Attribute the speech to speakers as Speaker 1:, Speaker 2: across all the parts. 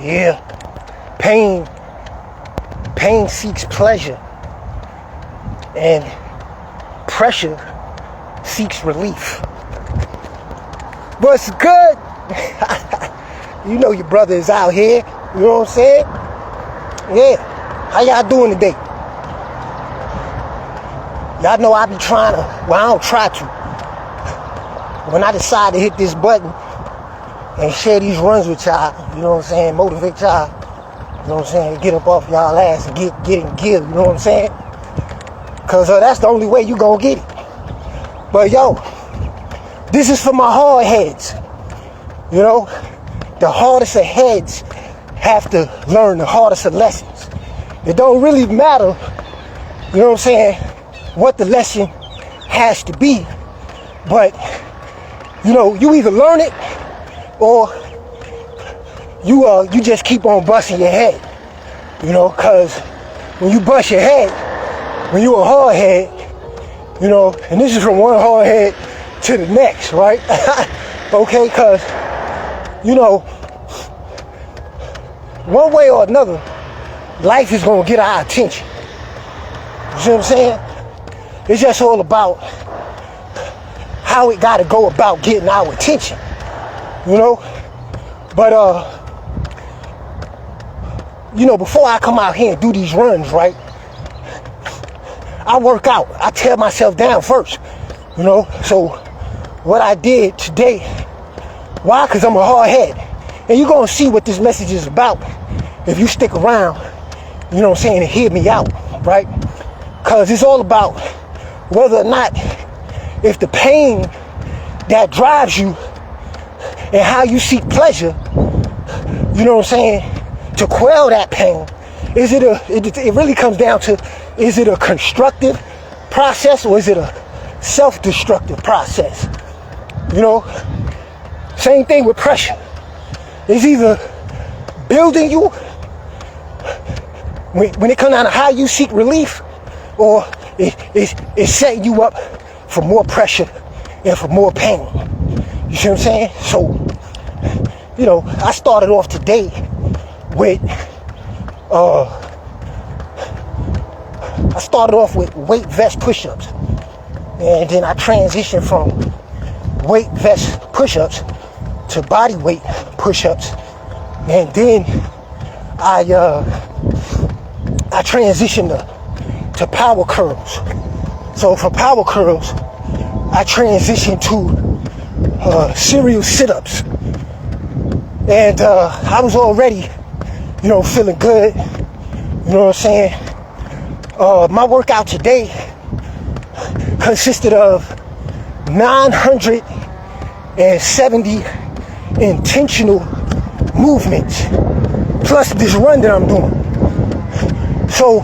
Speaker 1: Yeah, pain seeks pleasure, and pressure seeks relief. What's good? You know your brother is out here. You know what I'm saying? Yeah. How y'all doing today? Y'all know I be trying to, well, I don't try to. When I decide to hit this button and share these runs with y'all, you know what I'm saying, motivate y'all, you know what I'm saying, get up off y'all ass and get in gear, you know what I'm saying? Because that's the only way you gonna get it. But yo, this is for my hard heads. You know, the hardest of heads have to learn the hardest of lessons. It don't really matter, you know what I'm saying, what the lesson has to be. But, you know, you either learn it or you just keep on busting your head. You know, because when you bust your head, when you a hard head, you know, and this is from one hard head to the next, right? Okay, because, you know, one way or another, life is going to get our attention. You see what I'm saying? It's just all about how it got to go about getting our attention, you know? But, you know, before I come out here and do these runs, right, I work out. I tear myself down first, you know? So what I did today, why? Because I'm a hard head. And you're going to see what this message is about if you stick around, you know what I'm saying, and hear me out, right? Because it's all about whether or not, if the pain that drives you and how you seek pleasure, you know what I'm saying, to quell that pain, it really comes down to, is it a constructive process or is it a self-destructive process? You know, same thing with pressure. It's either building you when it comes down to how you seek relief, or it's setting you up for more pressure and for more pain. You see what I'm saying? So, you know, I started off today with weight vest push-ups, and then I transitioned from weight vest push-ups to body weight push-ups, and then I transitioned to power curls. So from power curls, I transitioned to serial sit-ups, and I was already, you know, feeling good. You know what I'm saying? My workout today consisted of 970 intentional movements, plus this run that I'm doing. So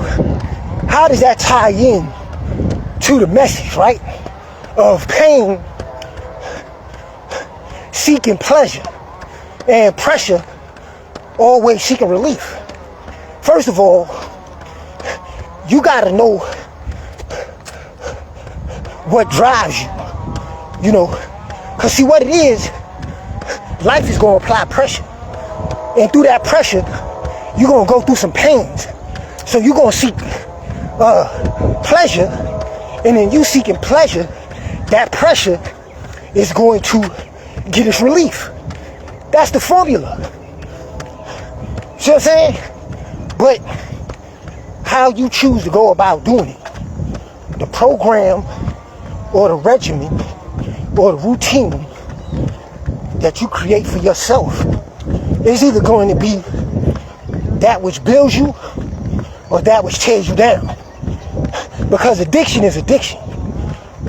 Speaker 1: how does that tie in to the message, right? Of pain seeking pleasure and pressure always seeking relief. First of all, you gotta know what drives you, you know, because see what it is, life is going to apply pressure, and through that pressure you're going to go through some pains. So you're going to seek pleasure, and then you seeking pleasure, that pressure is going to get us relief. That's the formula. See what I'm saying? But how you choose to go about doing it, the program or the regimen or the routine that you create for yourself is either going to be that which builds you or that which tears you down. Because addiction is addiction.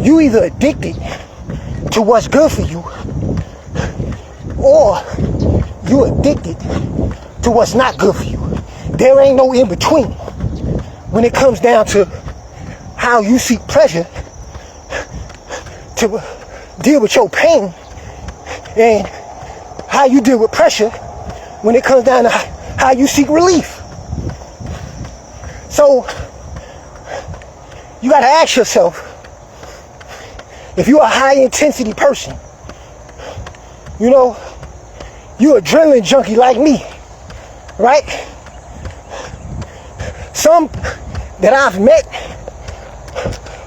Speaker 1: You either addicted to what's good for you, or you addicted to what's not good for you. There ain't no in between when it comes down to how you seek pleasure to deal with your pain, and how you deal with pressure when it comes down to how you seek relief. So you got to ask yourself, if you're a high intensity person, you know, you're an adrenaline junkie like me, right? Some that I've met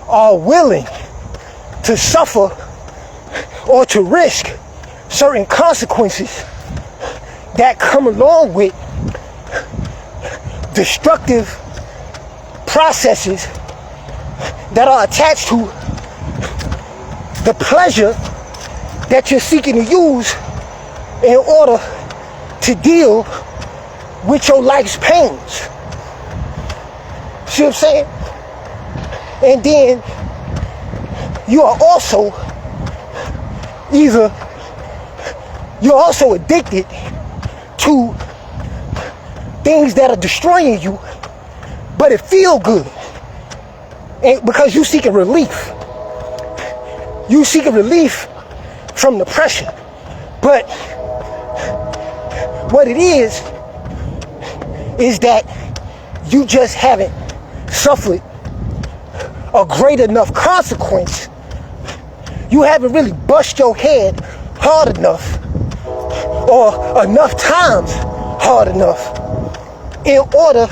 Speaker 1: are willing to suffer or to risk certain consequences that come along with destructive processes that are attached to the pleasure that you're seeking to use in order to deal with your life's pains. See what I'm saying? And then you are also addicted to things that are destroying you, but it feel good. And because you seeking relief. You seeking relief from the pressure. But what it is that you just haven't suffered a great enough consequence. You haven't really bust your head hard enough or enough times hard enough in order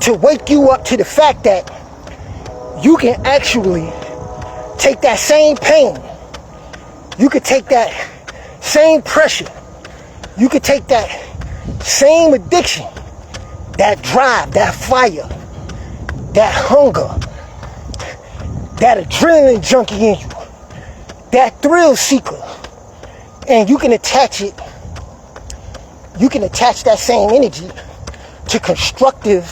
Speaker 1: to wake you up to the fact that you can actually take that same pain, you could take that same pressure, you could take that same addiction, that drive, that fire, that hunger, that adrenaline junkie in you, that thrill seeker, and you can attach that same energy to constructive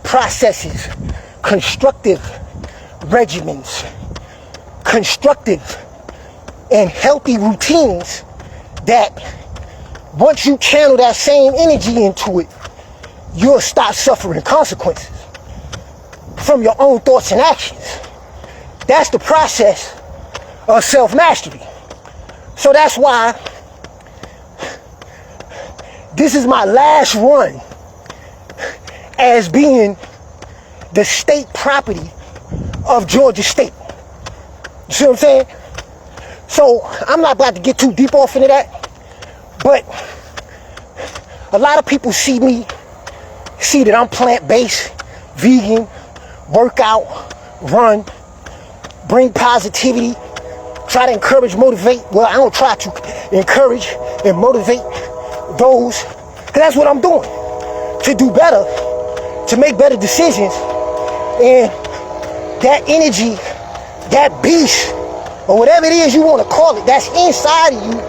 Speaker 1: processes, constructive regimens, constructive and healthy routines that once you channel that same energy into it, you'll stop suffering consequences from your own thoughts and actions. That's the process of self-mastery. So that's why this is my last run as being the state property of Georgia State. You see what I'm saying? So I'm not about to get too deep off into that, but a lot of people see that I'm plant-based, vegan, work out, run, bring positivity, try to encourage, motivate. Well, I don't try to encourage and motivate those, because that's what I'm doing, to do better, to make better decisions. And that energy, that beast, or whatever it is you want to call it, that's inside of you.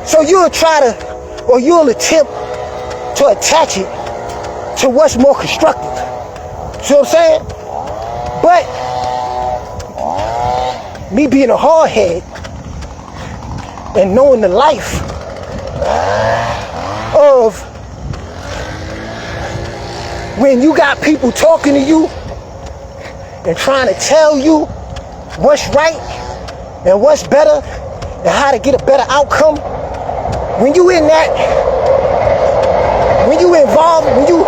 Speaker 1: So you'll try to, or you'll attempt to attach it to what's more constructive. See what I'm saying? But me being a hardhead and knowing the life of when you got people talking to you and trying to tell you what's right and what's better and how to get a better outcome, when you in that, when you involved, when you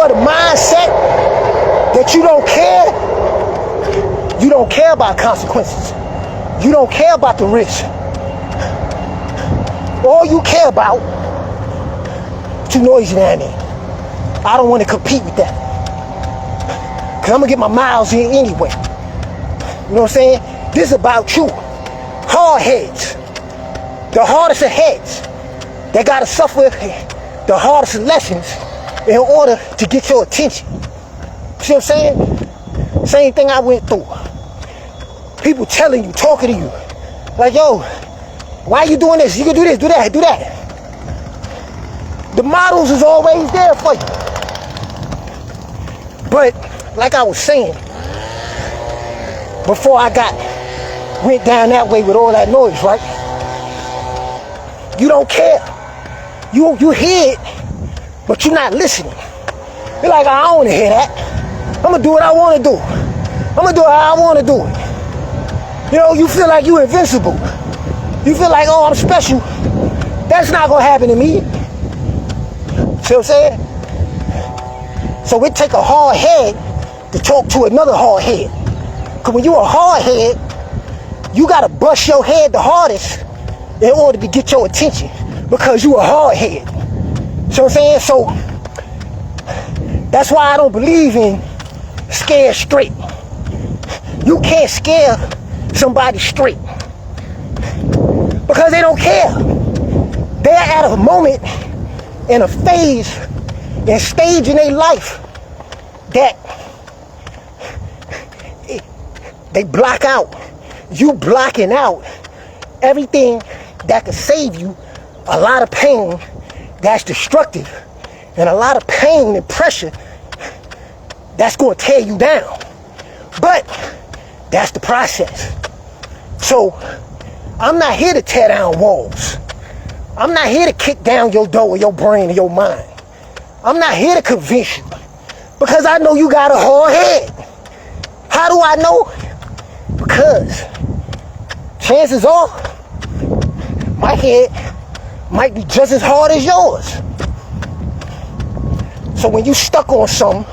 Speaker 1: are the mindset that you don't care about consequences, you don't care about the risk. All you care about is too noisy down there. I don't want to compete with that, because I'm going to get my miles in anyway. You know what I'm saying? This is about you. Hard heads. The hardest of heads. They got to suffer the hardest of lessons in order to get your attention. See what I'm saying? Same thing I went through. People telling you, talking to you, like, yo, why you doing this? You can do this, do that, do that. The models is always there for you. But like I was saying, before I went down that way with all that noise, right? You don't care. You hear it, but you're not listening. You're like, I don't want to hear that. I'm gonna do what I want to do. I'm gonna do it how I want to do it. You know, you feel like you're invincible. You feel like, oh, I'm special. That's not gonna happen to me. See what I'm saying? So it take a hard head to talk to another hard head. Because when you're a hard head, you gotta bust your head the hardest in order to get your attention. because you a hard head. See what I'm saying? So that's why I don't believe in scared straight. You can't scare somebody straight because they don't care. They're at a moment in a phase and stage in their life that they block out. You blocking out everything that could save you a lot of pain that's destructive and a lot of pain and pressure that's going to tear you down. But that's the process. So I'm not here to tear down walls. I'm not here to kick down your door or your brain or your mind. I'm not here to convince you because I know you got a hard head. How do I know? Because chances are my head might be just as hard as yours. So when you stuck on something,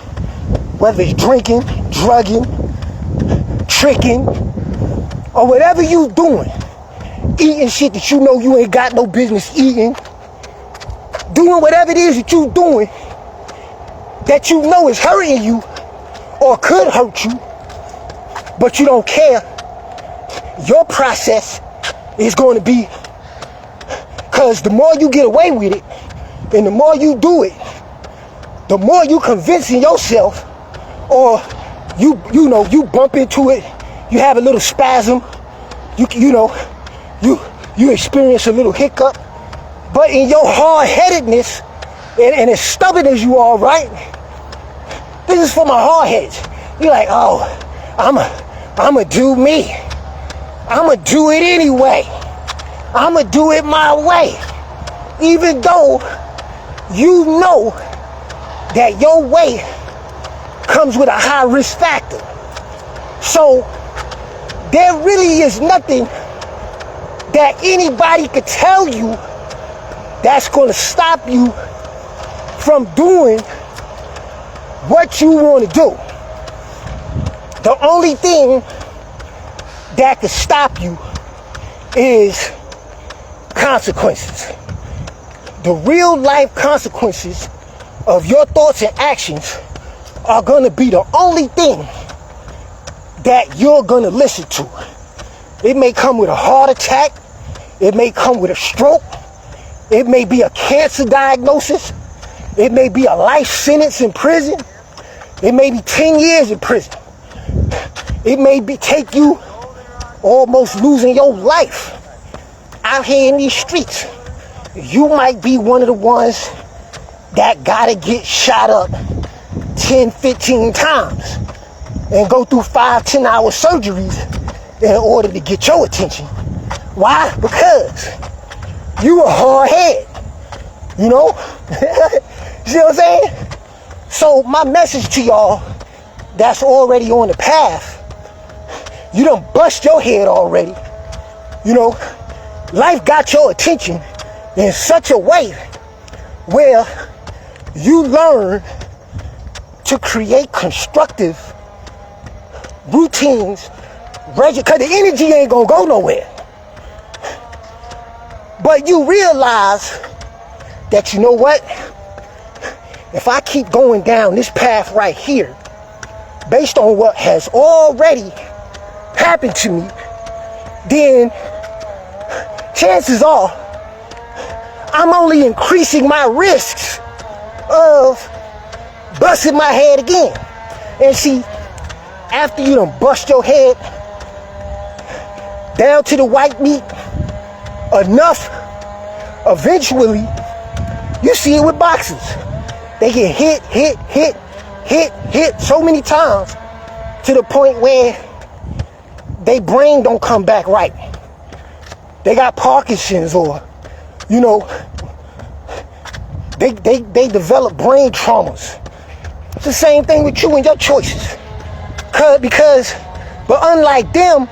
Speaker 1: whether it's drinking, drugging, tricking, or whatever you doing, eating shit that you know you ain't got no business eating, doing whatever it is that you doing that you know is hurting you or could hurt you, but you don't care, your process is going to be, because the more you get away with it and the more you do it, the more you convincing yourself, or you bump into it, you have a little spasm, you experience a little hiccup, but in your hard-headedness and as stubborn as you are, right? This is for my hard heads. You're like, oh, I'ma do me. I'ma do it anyway. I'ma do it my way. Even though you know that your way comes with a high risk factor. So there really is nothing that anybody could tell you that's going to stop you from doing what you want to do. The only thing that could stop you is consequences. The real life consequences of your thoughts and actions are going to be the only thing that you're going to listen to. It may come with a heart attack. It may come with a stroke. It may be a cancer diagnosis. It may be a life sentence in prison. It may be 10 years in prison. It may take you almost losing your life out here in these streets. You might be one of the ones that gotta get shot up 10, 15 times and go through 5-10 hour surgeries in order to get your attention. Why? Because you a hard head, you know? See what I'm saying? So my message to y'all that's already on the path, you done bust your head already. You know, life got your attention in such a way where you learn to create constructive routines, because the energy ain't gonna go nowhere. But you realize that, you know what? If I keep going down this path right here, based on what has already happened to me, then chances are I'm only increasing my risks of busting my head again. And see, after you done bust your head down to the white meat enough, eventually you see it with boxers. They get hit so many times to the point where their brain don't come back right. They got Parkinson's, or you know, they develop brain traumas. It's the same thing with you and your choices. But unlike them,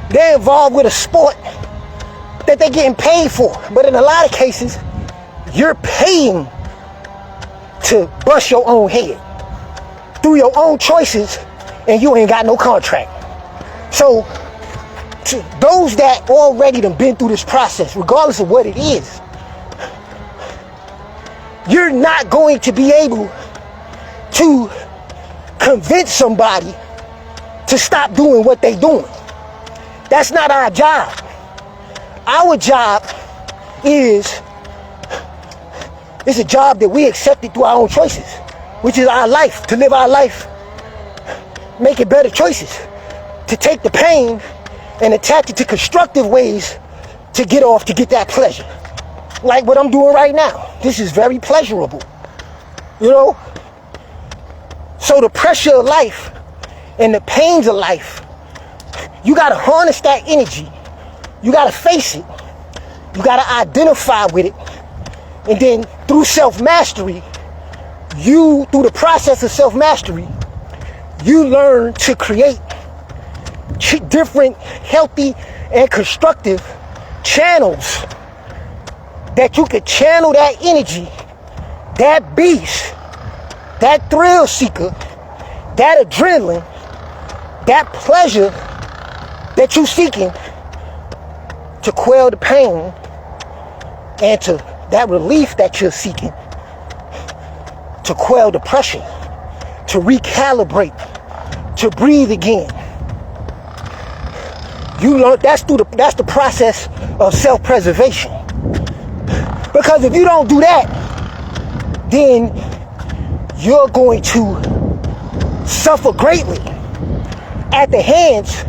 Speaker 1: they're involved with a sport that they're getting paid for. But in a lot of cases, you're paying to bust your own head through your own choices, and you ain't got no contract. So to those that already done been through this process, regardless of what it is, you're not going to be able to convince somebody to stop doing what they're doing. That's not our job. Our job is, it's a job that we accepted through our own choices, which is our life, to live our life, making better choices, to take the pain and attach it to constructive ways to get off, to get that pleasure. Like what I'm doing right now. This is very pleasurable, you know? So the pressure of life and the pains of life, you gotta harness that energy. You gotta face it. You gotta identify with it. And then through self-mastery, through the process of self-mastery, you learn to create different healthy and constructive channels that you could channel that energy, that beast, that thrill seeker, that adrenaline, that pleasure that you're seeking, to quell the pain, and to that relief that you're seeking, to quell the pressure, to recalibrate, to breathe again. You learn that's the process of self-preservation. Because if you don't do that, then you're going to suffer greatly at the hands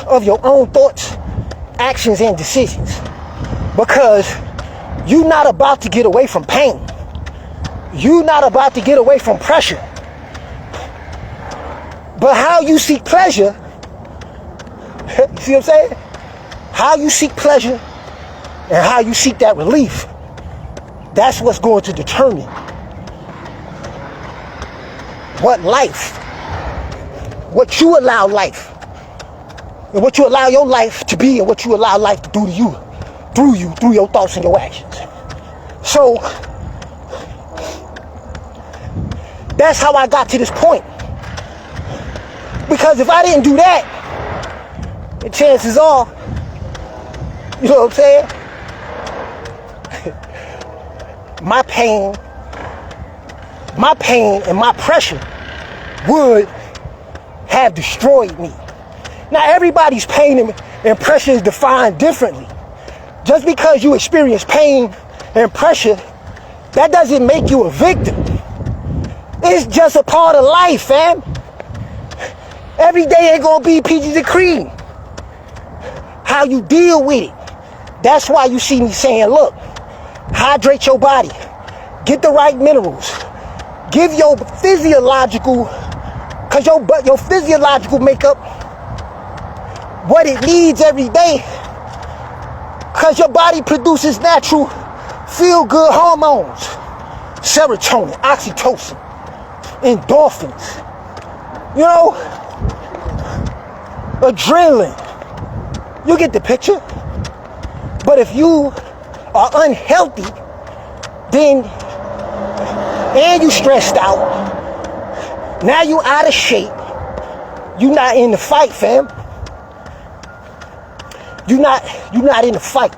Speaker 1: of your own thoughts, actions, and decisions. Because you're not about to get away from pain. You're not about to get away from pressure. But how you seek pleasure, see what I'm saying? How you seek pleasure and how you seek that relief, that's what's going to determine what you allow life, and what you allow your life to be, and what you allow life to do to you, through your thoughts and your actions. So, that's how I got to this point. Because if I didn't do that, the chances are, you know what I'm saying? My pain and my pressure would have destroyed me. Now, everybody's pain and pressure is defined differently. Just because you experience pain and pressure, that doesn't make you a victim. It's just a part of life, fam. Every day ain't gonna be peaches and cream. How you deal with it. That's why you see me saying, look, hydrate your body. Get the right minerals. Give your physiological, because your physiological makeup what it needs every day. Because your body produces natural feel-good hormones. Serotonin, oxytocin, endorphins. You know, adrenaline. You get the picture. But if you are unhealthy, then, and you stressed out, now you out of shape, you not in the fight, fam. You not in the fight.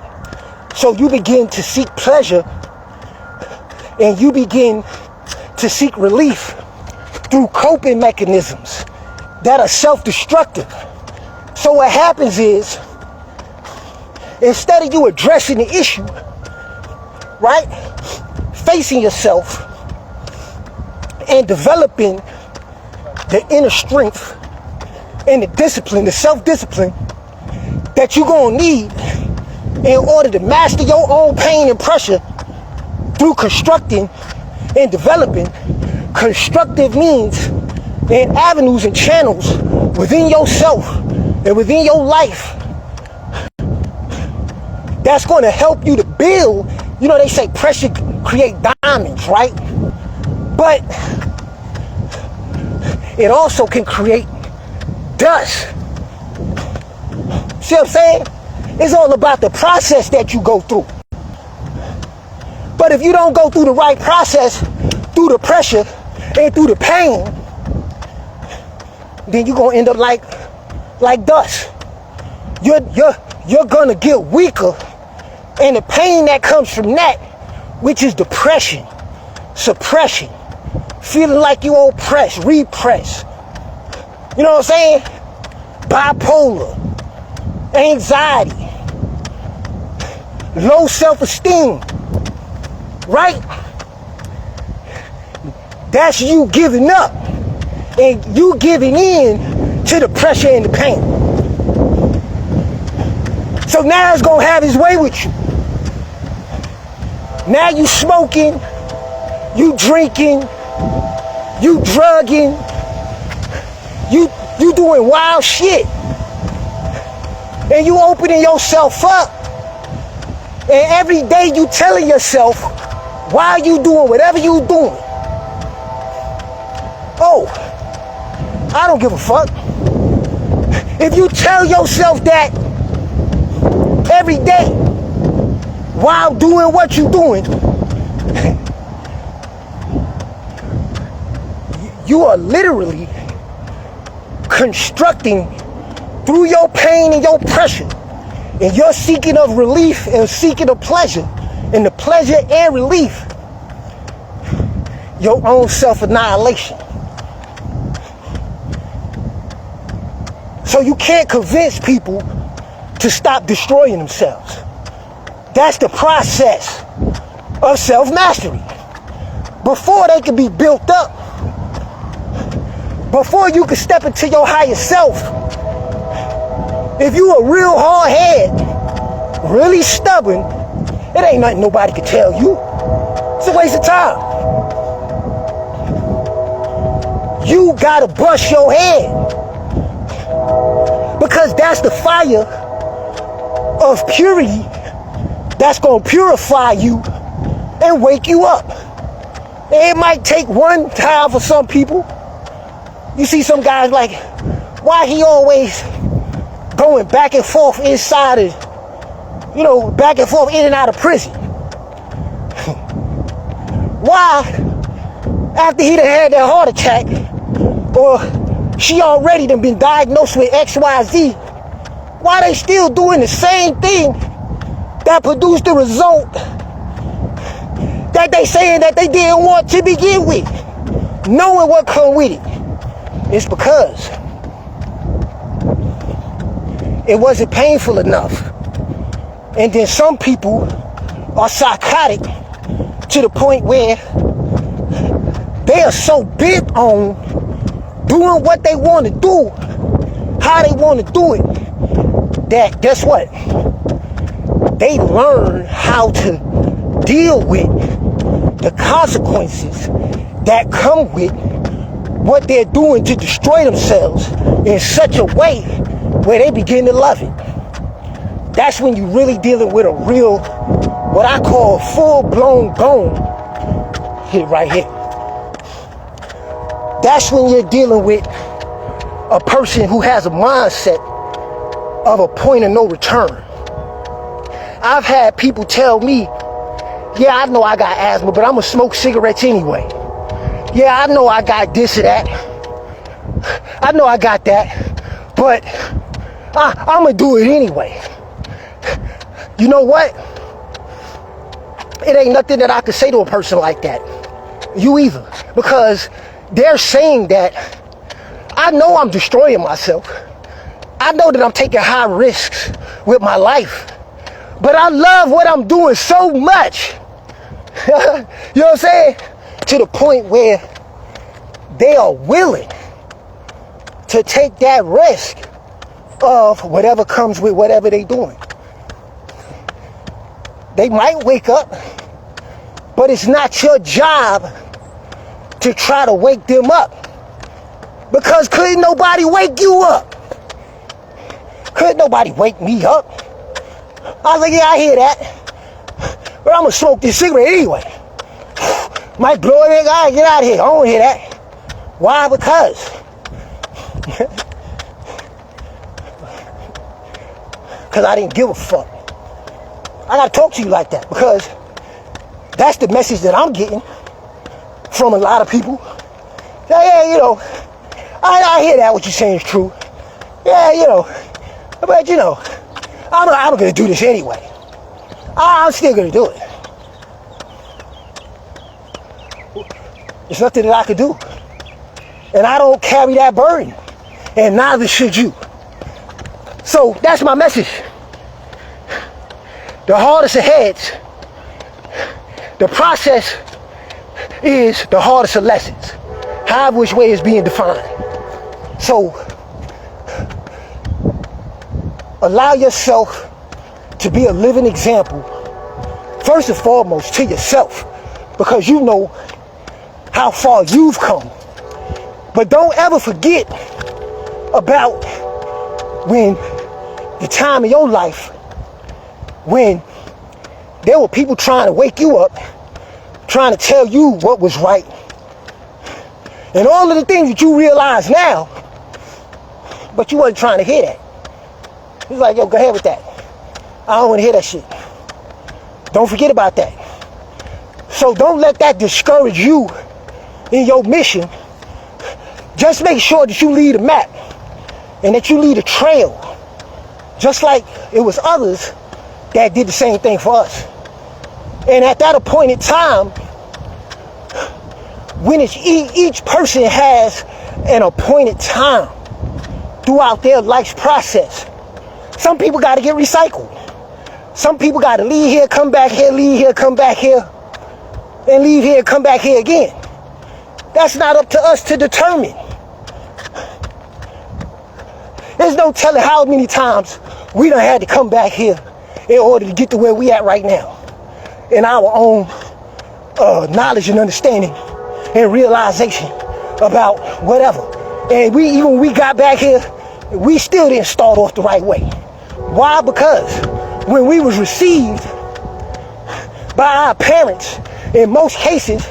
Speaker 1: So you begin to seek pleasure, and you begin to seek relief through coping mechanisms that are self-destructive. So what happens is, instead of you addressing the issue, right, facing yourself and developing the inner strength and the discipline, the self-discipline that you're going to need in order to master your own pain and pressure through constructing and developing constructive means and avenues and channels within yourself and within your life that's going to help you to build. You know, they say pressure create diamonds, right? But it also can create dust. See what I'm saying? It's all about the process that you go through. But if you don't go through the right process, through the pressure and through the pain, then you're gonna end up like dust. You're gonna get weaker, and the pain that comes from that, which is depression, suppression, feeling like you oppressed, repressed. You know what I'm saying? Bipolar, anxiety, low self-esteem, right? That's you giving up and you giving in to the pressure and the pain. So now it's gonna have its way with you. Now you smoking, you drinking, you drugging, you doing wild shit. And you opening yourself up. And every day you telling yourself why you doing whatever you doing. Oh, I don't give a fuck. If you tell yourself that every day while doing what you doing, you are literally constructing through your pain and your pressure and your seeking of relief and seeking of pleasure, and the pleasure and relief, your own self-annihilation. So you can't convince people to stop destroying themselves. That's the process of self-mastery. Before they can be built up, before you can step into your higher self, if you a real hard head, really stubborn, it ain't nothing nobody can tell you. It's a waste of time. You gotta bust your head, because that's the fire of purity that's gonna purify you and wake you up. It might take one time for some people. You see some guys like, why he always going back and forth inside of, back and forth in and out of prison? Why, after he done had that heart attack, or she already done been diagnosed with XYZ, why they still doing the same thing that produced the result that they saying that they didn't want to begin with, knowing what come with it? It's because it wasn't painful enough. And then some people are psychotic to the point where they are so bent on doing what they want to do, how they want to do it, that guess what? They learn how to deal with the consequences that come with what they're doing to destroy themselves in such a way where they begin to love it. That's when you're really dealing with a real, what I call full-blown gone hit right here. That's when you're dealing with a person who has a mindset of a point of no return. I've had people tell me, yeah, I know I got asthma, but I'm gonna smoke cigarettes anyway. Yeah, I know I got this or that. I know I got that, but I'm gonna do it anyway. You know what? It ain't nothing that I could say to a person like that. You either. Because they're saying that I know I'm destroying myself. I know that I'm taking high risks with my life. But I love what I'm doing so much. You know what I'm saying? To the point where they are willing to take that risk of whatever comes with whatever they're doing. They might wake up, but it's not your job to try to wake them up. Because couldn't nobody wake you up. Couldn't nobody wake me up. I was like, yeah, I hear that. But I'm going to smoke this cigarette anyway. Might blow it, I get out of here. I don't hear that. Why? Because I didn't give a fuck. I gotta talk to you like that, because that's the message that I'm getting from a lot of people. Yeah, I hear that what you're saying is true. Yeah, but I'm gonna do this anyway. I'm still gonna do it. There's nothing that I could do. And I don't carry that burden. And neither should you. So that's my message. The hardest of heads, the process is the hardest of lessons. However which way is being defined. So allow yourself to be a living example, first and foremost to yourself, because you know how far you've come. But don't ever forget about when the time of your life when there were people trying to wake you up, trying to tell you what was right, and all of the things that you realize now, but you wasn't trying to hear that. He's like, yo, go ahead with that. I don't want to hear that shit. Don't forget about that. So don't let that discourage you in your mission. Just make sure that you leave a map and that you leave a trail. Just like it was others that did the same thing for us. And at that appointed time, when each person has an appointed time throughout their life's process. Some people got to get recycled. Some people got to leave here, come back here, leave here, come back here, and leave here, come back here again. That's not up to us to determine. There's no telling how many times we done had to come back here in order to get to where we at right now. In our own knowledge and understanding and realization about whatever. And even when we got back here, we still didn't start off the right way. Why? Because when we was received by our parents, in most cases,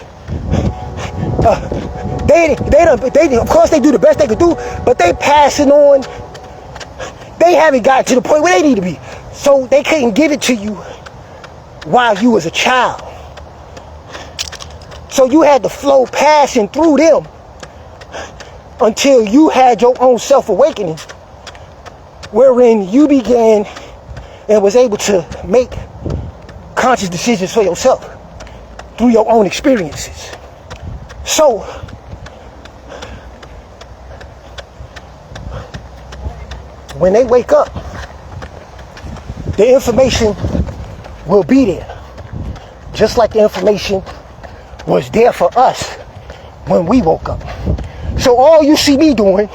Speaker 1: they of course they do the best they could do, but they passing on. They haven't got to the point where they need to be, so they couldn't give it to you while you was a child. So you had to flow passing through them until you had your own self-awakening, wherein you began and was able to make conscious decisions for yourself through your own experiences. So when they wake up, the information will be there, just like the information was there for us when we woke up. So all you see me doing,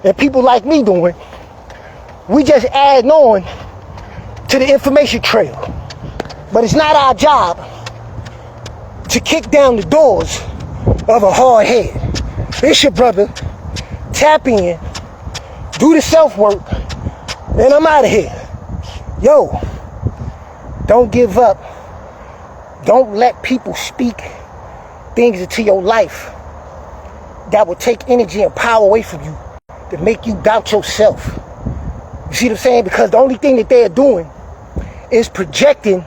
Speaker 1: and people like me doing, we just add on to the information trail. But it's not our job to kick down the doors of a hard head. It's your brother. Tap in, do the self-work, and I'm out of here. Yo, don't give up. Don't let people speak things into your life that will take energy and power away from you, to make you doubt yourself. You see what I'm saying? Because the only thing that they're doing is projecting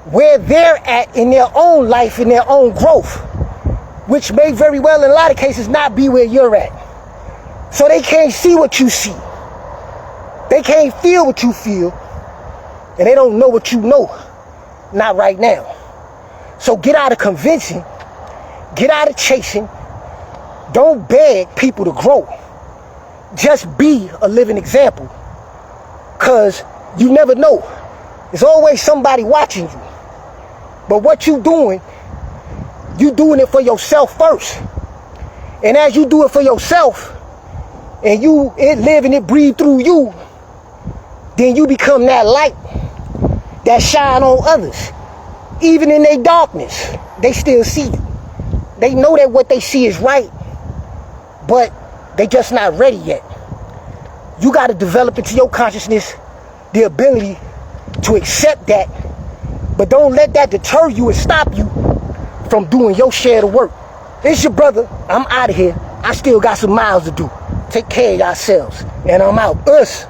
Speaker 1: where they're at in their own life, in their own growth, which may very well in a lot of cases not be where you're at. So they can't see what you see. They can't feel what you feel. And they don't know what you know. Not right now. So get out of convincing. Get out of chasing. Don't beg people to grow. Just be a living example. Because you never know. There's always somebody watching you. But what you doing it for yourself first. And as you do it for yourself, and it live and it breathe through you, then you become that light that shine on others. Even in their darkness, they still see you. They know that what they see is right, but they just not ready yet. You got to develop into your consciousness the ability to accept that, but don't let that deter you and stop you from doing your share of work. It's your brother. I'm out of here. I still got some miles to do. Take care of yourselves. And I'm out. Us.